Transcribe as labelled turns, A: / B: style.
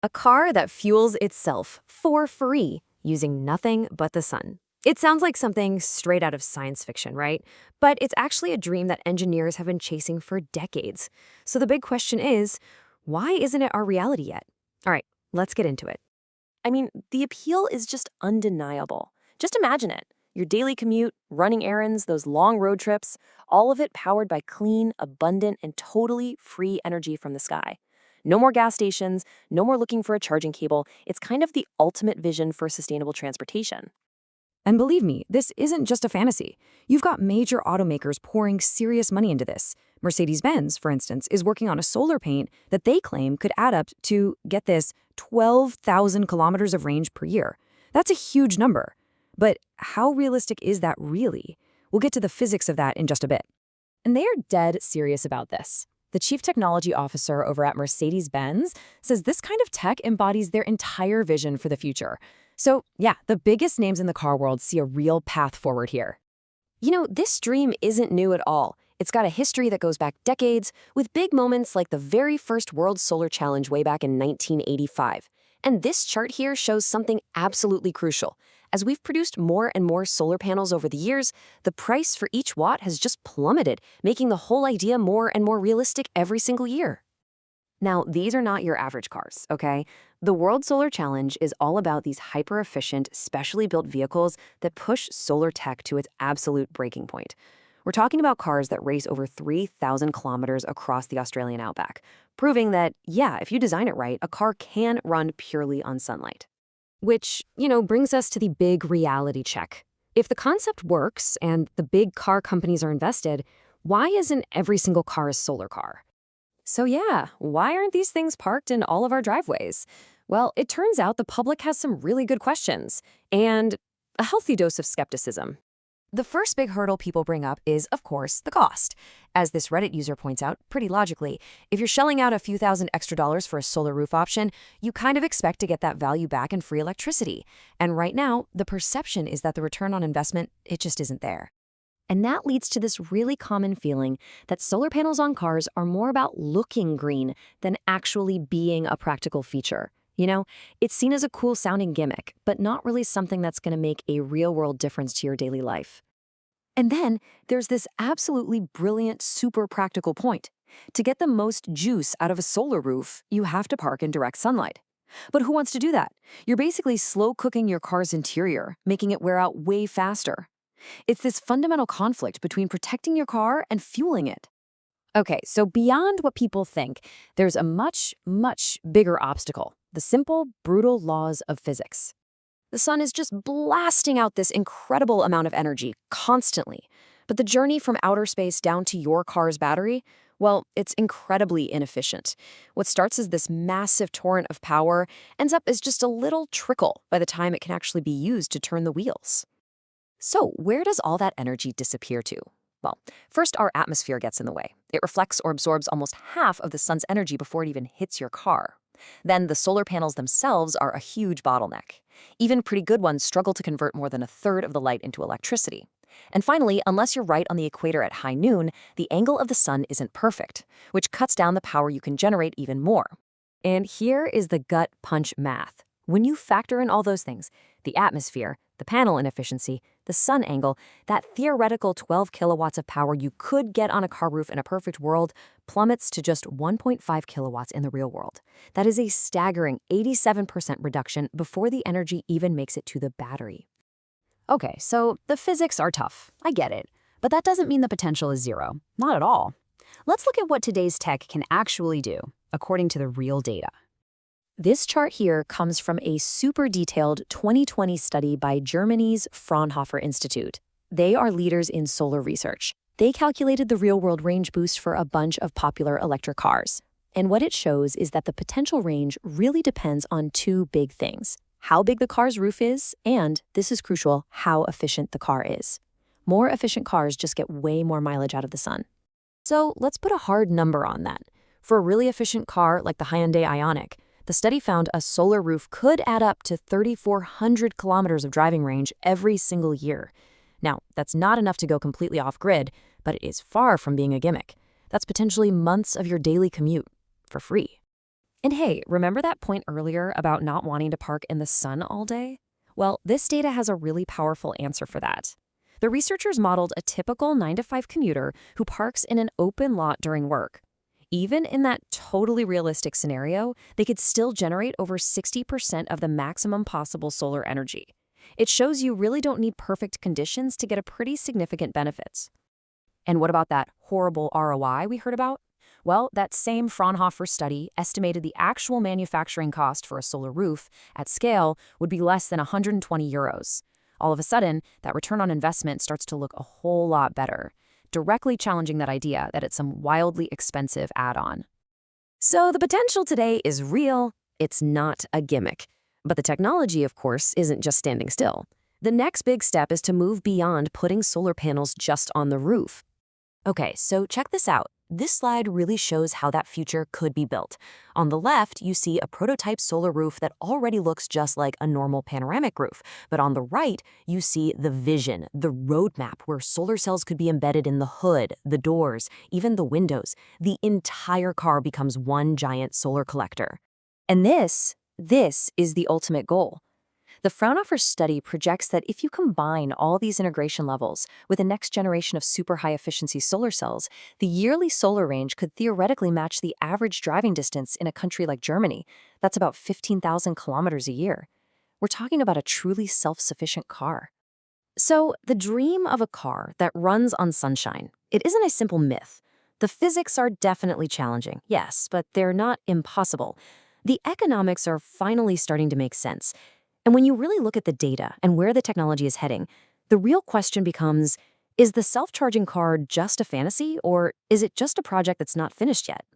A: A car that fuels itself for free using nothing but the sun. It sounds like something straight out of science fiction, right? But it's actually a dream that engineers have been chasing for decades. So the big question is, why isn't it our reality yet? All right, let's get into it.
B: I mean, the appeal is just undeniable. Just imagine it. Your daily commute, running errands, those long road trips, all of it powered by clean, abundant, and totally free energy from the sky. No more gas stations, no more looking for a charging cable. It's kind of the ultimate vision for sustainable transportation.
A: And believe me, this isn't just a fantasy. You've got major automakers pouring serious money into this. Mercedes-Benz, for instance, is working on a solar paint that they claim could add up to, get this, 12,000 kilometers of range per year. That's a huge number. But how realistic is that really? We'll get to the physics of that in just a bit. And they are dead serious about this. The chief technology officer over at Mercedes-Benz says this kind of tech embodies their entire vision for the future. So, yeah, the biggest names in the car world see a real path forward here. You know, this dream isn't new at all. It's got a history that goes back decades, with big moments like the very first World Solar Challenge way back in 1985. And this chart here shows something absolutely crucial. As we've produced more and more solar panels over the years, the price for each watt has just plummeted, making the whole idea more and more realistic every single year. Now, these are not your average cars, okay? The World Solar Challenge is all about these hyper-efficient, specially built vehicles that push solar tech to its absolute breaking point. We're talking about cars that race over 3,000 kilometers across the Australian outback, proving that, yeah, if you design it right, a car can run purely on sunlight. Which, brings us to the big reality check. If the concept works and the big car companies are invested, why isn't every single car a solar car? So yeah, why aren't these things parked in all of our driveways? Well, it turns out the public has some really good questions and a healthy dose of skepticism. The first big hurdle people bring up is, of course, the cost. As this Reddit user points out, pretty logically, if you're shelling out a few thousand extra dollars for a solar roof option, you kind of expect to get that value back in free electricity. And right now, the perception is that the return on investment, it just isn't there. And that leads to this really common feeling that solar panels on cars are more about looking green than actually being a practical feature. It's seen as a cool sounding gimmick, but not really something that's going to make a real world difference to your daily life. And then there's this absolutely brilliant, super practical point. To get the most juice out of a solar roof, you have to park in direct sunlight. But who wants to do that? You're basically slow cooking your car's interior, making it wear out way faster. It's this fundamental conflict between protecting your car and fueling it. Okay, so beyond what people think, there's a much, much bigger obstacle: the simple, brutal laws of physics. The sun is just blasting out this incredible amount of energy constantly. But the journey from outer space down to your car's battery, well, it's incredibly inefficient. What starts as this massive torrent of power ends up as just a little trickle by the time it can actually be used to turn the wheels. So where does all that energy disappear to? Well, first, our atmosphere gets in the way. It reflects or absorbs almost half of the sun's energy before it even hits your car. Then the solar panels themselves are a huge bottleneck. Even pretty good ones struggle to convert more than a third of the light into electricity. And finally, unless you're right on the equator at high noon, the angle of the sun isn't perfect, which cuts down the power you can generate even more. And here is the gut punch math. When you factor in all those things, the atmosphere, the panel inefficiency, the sun angle, that theoretical 12 kilowatts of power you could get on a car roof in a perfect world plummets to just 1.5 kilowatts in the real world. That is a staggering 87% reduction before the energy even makes it to the battery. Okay, so the physics are tough. I get it. But that doesn't mean the potential is zero. Not at all. Let's look at what today's tech can actually do, according to the real data. This chart here comes from a super detailed 2020 study by Germany's Fraunhofer Institute. They are leaders in solar research. They calculated the real-world range boost for a bunch of popular electric cars. And what it shows is that the potential range really depends on two big things: how big the car's roof is, and, this is crucial, how efficient the car is. More efficient cars just get way more mileage out of the sun. So let's put a hard number on that. For a really efficient car like the Hyundai Ioniq, the study found a solar roof could add up to 3,400 kilometers of driving range every single year. Now, that's not enough to go completely off-grid, but it is far from being a gimmick. That's potentially months of your daily commute for free.
B: And hey, remember that point earlier about not wanting to park in the sun all day? Well, this data has a really powerful answer for that. The researchers modeled a typical 9 to 5 commuter who parks in an open lot during work. Even in that totally realistic scenario, they could still generate over 60% of the maximum possible solar energy. It shows you really don't need perfect conditions to get a pretty significant benefits. And what about that horrible ROI we heard about? Well, that same Fraunhofer study estimated the actual manufacturing cost for a solar roof at scale would be less than 120 euros. All of a sudden, that return on investment starts to look a whole lot better, directly challenging that idea that it's some wildly expensive add-on.
A: So the potential today is real, it's not a gimmick. But the technology, of course, isn't just standing still. The next big step is to move beyond putting solar panels just on the roof. Okay, so check this out. This slide really shows how that future could be built. On the left, you see a prototype solar roof that already looks just like a normal panoramic roof. But on the right, you see the vision, the roadmap where solar cells could be embedded in the hood, the doors, even the windows. The entire car becomes one giant solar collector. And this is the ultimate goal. The Fraunhofer study projects that if you combine all these integration levels with a next generation of super high-efficiency solar cells, the yearly solar range could theoretically match the average driving distance in a country like Germany. That's about 15,000 kilometers a year. We're talking about a truly self-sufficient car. So, the dream of a car that runs on sunshine, it isn't a simple myth. The physics are definitely challenging, yes, but they're not impossible. The economics are finally starting to make sense. And when you really look at the data and where the technology is heading, the real question becomes, is the self-charging car just a fantasy, or is it just a project that's not finished yet?